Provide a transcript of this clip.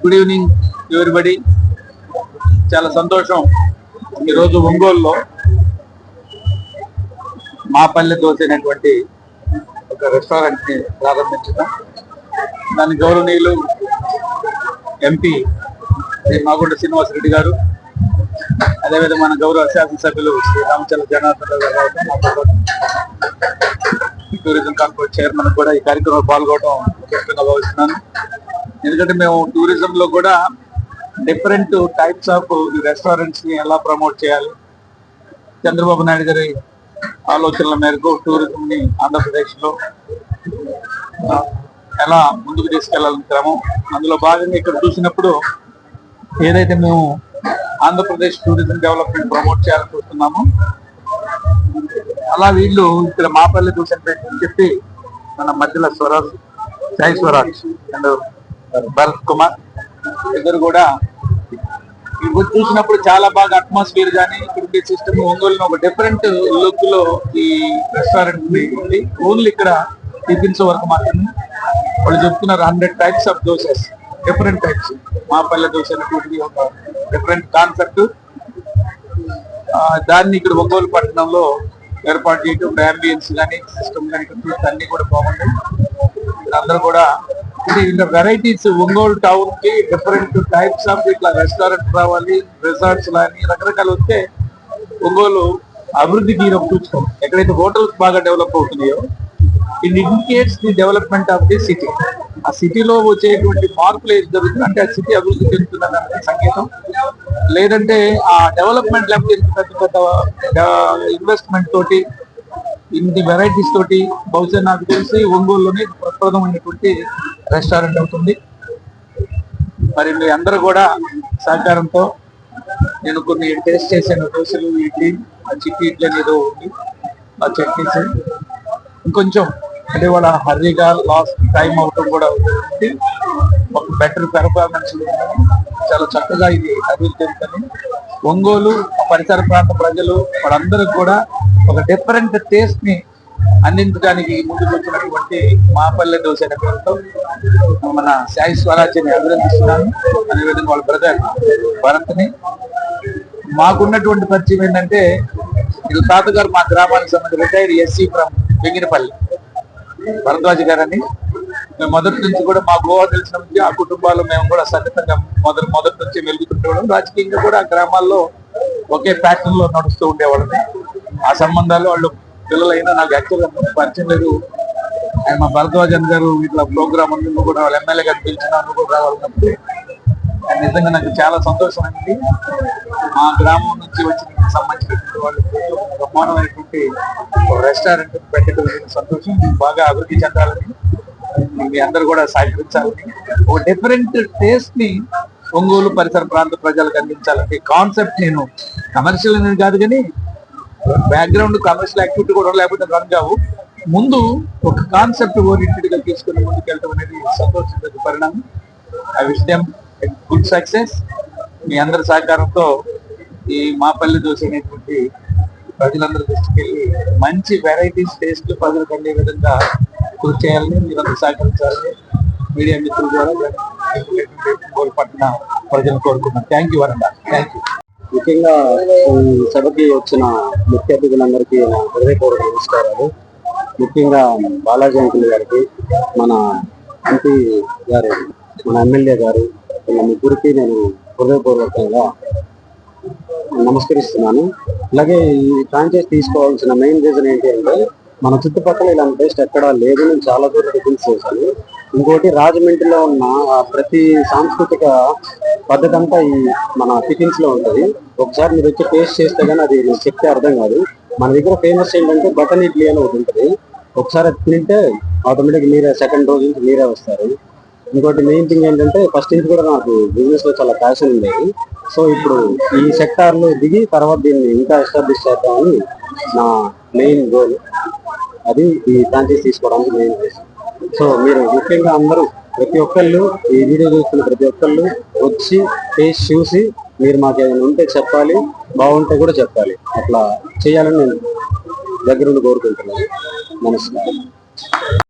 Good evening everybody. చాలా సంతోషం, ఈరోజు ఒంగోలులో మాపల్లె దోశ అనేటువంటి ఒక రెస్టారెంట్ ని ప్రారంభించడం, దాని గౌరవనీయులు ఎంపీ శ్రీ మాగుంట శ్రీనివాసరెడ్డి గారు, అదేవిధంగా మన గౌరవ శాసనసభ్యులు శ్రీ రామచంద్ర జనార్దన్ గారు, టూరిజం కార్పొరేట్ చైర్మన్ కూడా ఈ కార్యక్రమంలో పాల్గొనడం ముఖ్యంగా భావిస్తున్నాను. ఎందుకంటే మేము టూరిజం లో కూడా డిఫరెంట్ టైప్స్ ఆఫ్ రెస్టారెంట్స్ ని ఎలా ప్రమోట్ చేయాలి, చంద్రబాబు నాయుడు గారి ఆలోచనల మేరకు టూరిజం ని ఆంధ్రప్రదేశ్ లో ఎలా ముందుకు తీసుకెళ్లాలని క్రమం, అందులో భాగంగా ఇక్కడ చూసినప్పుడు ఏదైతే మేము ఆంధ్రప్రదేశ్ టూరిజం డెవలప్మెంట్ ప్రమోట్ చేయాలని చూస్తున్నామో, అలా వీళ్ళు ఇక్కడ మాపల్లి చూసినట్టు చెప్పి మన మధ్యలో స్వరాజ్, సాయి స్వరాజ్ అండ్ భరత్ కుమార్ ఇద్దరు కూడా చూసినప్పుడు చాలా బాగా అట్మాస్ఫియర్ కానీ ఇక్కడ సిస్టమ్ ఒంగోలు ఒక డిఫరెంట్ లుక్ లో ఈ రెస్టారెంట్ ఉంది. ఓన్లీ ఇక్కడ టిఫిన్స్ వరకు మాత్రమే. వాళ్ళు చెప్తున్నారు 100 types of dosas, different types. మాపల్లె దోశ అనేటువంటి ఒక డిఫరెంట్ కాన్సెప్ట్, దాన్ని ఇక్కడ ఒంగోలు పట్టణంలో ఏర్పాటు చేయడం, అంబియన్స్ కానీ సిస్టమ్ కానీ అన్ని కూడా బాగుంటాయి. అందరూ కూడా వెరైటీస్ ఒంగోలు టౌన్ కి డిఫరెంట్ టైప్స్ ఆఫ్ ఇట్లా రెస్టారెంట్ రావాలి, రిసార్ట్స్ కానీ రకరకాలు వస్తే ఒంగోలు అభివృద్ధికి చూసుకోం. ఎక్కడైతే హోటల్స్ బాగా డెవలప్ అవుతున్నాయో it indicates the development of the city. ఆ సిటీలో వచ్చేటువంటి మార్పులు ఏది జరుగుతుంది అంటే ఆ సిటీ అభివృద్ధి చెందుతున్న సంకేతం. లేదంటే ఆ డెవలప్మెంట్ లేకపోతే పెద్ద పెద్ద ఇన్వెస్ట్మెంట్ తోటి ఇన్ని వెరైటీస్ తోటి బహుశా నాకు తెలిసి ఒంగోలులోనే ప్రప్రదమైనటువంటి రెస్టారెంట్ అవుతుంది. మరి మీ అందరూ కూడా సహకారంతో, నేను కొన్ని టేస్ట్ చేశాను దోశలు, ఇడ్లీ, ఆ చిట్టి ఇడ్లీ ఏదో ఉంది, ఆ చట్నీస్ ఇంకొంచెం అంటే వాళ్ళ హర్రీగా లాస్ట్ టైం అవటం కూడా ఉంటుంది. ఒక బెటర్ పెర్ఫార్మెన్స్ చాలా చక్కగా ఇది అభివృద్ధి చెందుతుంది. ఒంగోలు పరిసర ప్రాంత ప్రజలు వాళ్ళందరూ కూడా ఒక డిఫరెంట్ టేస్ట్ ని అందించడానికి ముందుకు వచ్చినటువంటి మాపల్లె దోశ అనే పేరుతో మన సాయి స్వరాజ్ని అభినందిస్తున్నాను. అదేవిధంగా వాళ్ళ బ్రదర్ భరత్ ని. మాకున్నటువంటి పరిచయం ఏంటంటే ఇది తాతగారు మా గ్రామానికి సంబంధించి రిటైర్డ్ ఎస్సీ ఫ్రమ్ వెంగినపల్లి భరద్వాజ్ గారని. మేము మొదటి నుంచి కూడా మా గోవా తెలిసిన నుంచి ఆ కుటుంబాలు మేము కూడా సన్నిహితంగా మొదటి నుంచి వెలుగుతుండేవాళ్ళం. రాజకీయంగా కూడా ఆ గ్రామాల్లో ఒకే ప్యాటర్న్ లో నడుస్తూ ఉండేవాళ్ళని. ఆ సంబంధాలు వాళ్ళు పిల్లలైనా నాకు యాక్చువల్గా పరిచయం లేదు. ఆయన మా భరద్వాజన్ గారు ఇట్లా ప్రోగ్రామ్ ఉంది కూడా వాళ్ళ ఎమ్మెల్యే గారు పిలిచినాను కూడా రావాలన్నప్పుడు నిజంగా నాకు చాలా సంతోషం అయింది. మా గ్రామం నుంచి వచ్చిన సంబంధించినటువంటి వాళ్ళు బ్రహ్మాండమైనటువంటి రెస్టారెంట్ పెట్టడం సంతోషం. బాగా అభివృద్ధి చెందాలని, మీ అందరూ కూడా సహకరించాలని, ఒక డిఫరెంట్ టేస్ట్ ని ఒంగోలు పరిసర ప్రాంత ప్రజలకు అందించాలని కాన్సెప్ట్. నేను కమర్షియల్ అనేది కాదు కానీ బ్యాక్గ్రౌండ్ కమర్షియల్ యాక్టివిటీ కూడా లేకపోతే రన్ కావు. ముందు ఒక కాన్సెప్ట్ ఓరియంటెడ్ గా తీసుకుని ముందుకు వెళ్ళడం అనేది సంతోషించే పరిణామం. I wish them good success. మీ అందరి సహకారంతో ఈ మాపల్లి దోశ అనేటువంటి ప్రజలందరూ దృష్టికి వెళ్ళి మంచి వెరైటీస్ టేస్ట్ ప్రజలకు అందే విధంగా కృషి చేయాలని మీరందరూ సహకరించాలని మీడియా మిత్రుల ద్వారా పట్టిన ప్రజలు కోరుకుంటున్నాను. థ్యాంక్ యూ వరండా. Thank you. ముఖ్యంగా ఈ సభకి వచ్చిన ముఖ్య అతిథులందరికీ నా హృదయపూర్వక నమస్కారాలు. ముఖ్యంగా బాలాజీ అంకుల్ గారికి, మన ఎంపీ గారు, మన ఎమ్మెల్యే గారు, వీళ్ళ ముగ్గురికి నేను హృదయపూర్వకంగా నమస్కరిస్తున్నాను. అలాగే ఈ ఫ్రాంచైజ్ తీసుకోవాల్సిన మెయిన్ రీజన్ ఏంటి అంటే మన చుట్టుపక్కల ఇలాంటి టేస్ట్ ఎక్కడా లేదు. నేను చాలా దూరం టిఫిన్స్ చేశాను. ఇంకోటి రాజమండ్రిలో ఉన్న ప్రతి సాంస్కృతిక పద్ధతి అంతా ఈ మన టిఫిన్స్ లో ఉంటుంది. ఒకసారి మీరు వచ్చి టేస్ట్ చేస్తే కానీ అది నేను చెప్తే అర్థం కాదు. మన దగ్గర ఫేమస్ ఏంటంటే బటన్ ఇడ్లీ అని ఒకటి ఉంటుంది. ఒకసారి అది తింటే ఆటోమేటిక్ మీరే సెకండ్ రోజు నుంచి మీరే వస్తారు. ఇంకోటి మెయిన్ థింగ్ ఏంటంటే ఫస్ట్ నుంచి కూడా నాకు బిజినెస్ లో చాలా ప్యాషన్ ఉండేది. సో ఇప్పుడు ఈ సెక్టార్ లో దిగి తర్వాత దీన్ని ఇంకా ఎస్టాబ్లిష్ చేద్దామని నా మెయిన్ గోల్. అది ఈ ఫ్రాంచైజ్ తీసుకోవడానికి మెయిన్ రీజన్. సో మీరు ముఖ్యంగా అందరూ ప్రతి ఒక్కళ్ళు ఈ వీడియో చూస్తున్న ప్రతి ఒక్కళ్ళు వచ్చి టేస్ట్ చూసి మీరు మాకు ఏదైనా ఉంటే చెప్పాలి, బాగుంటే కూడా చెప్పాలి. అట్లా చేయాలని నేను దగ్గరుండి కోరుకుంటున్నాను. నమస్కారం.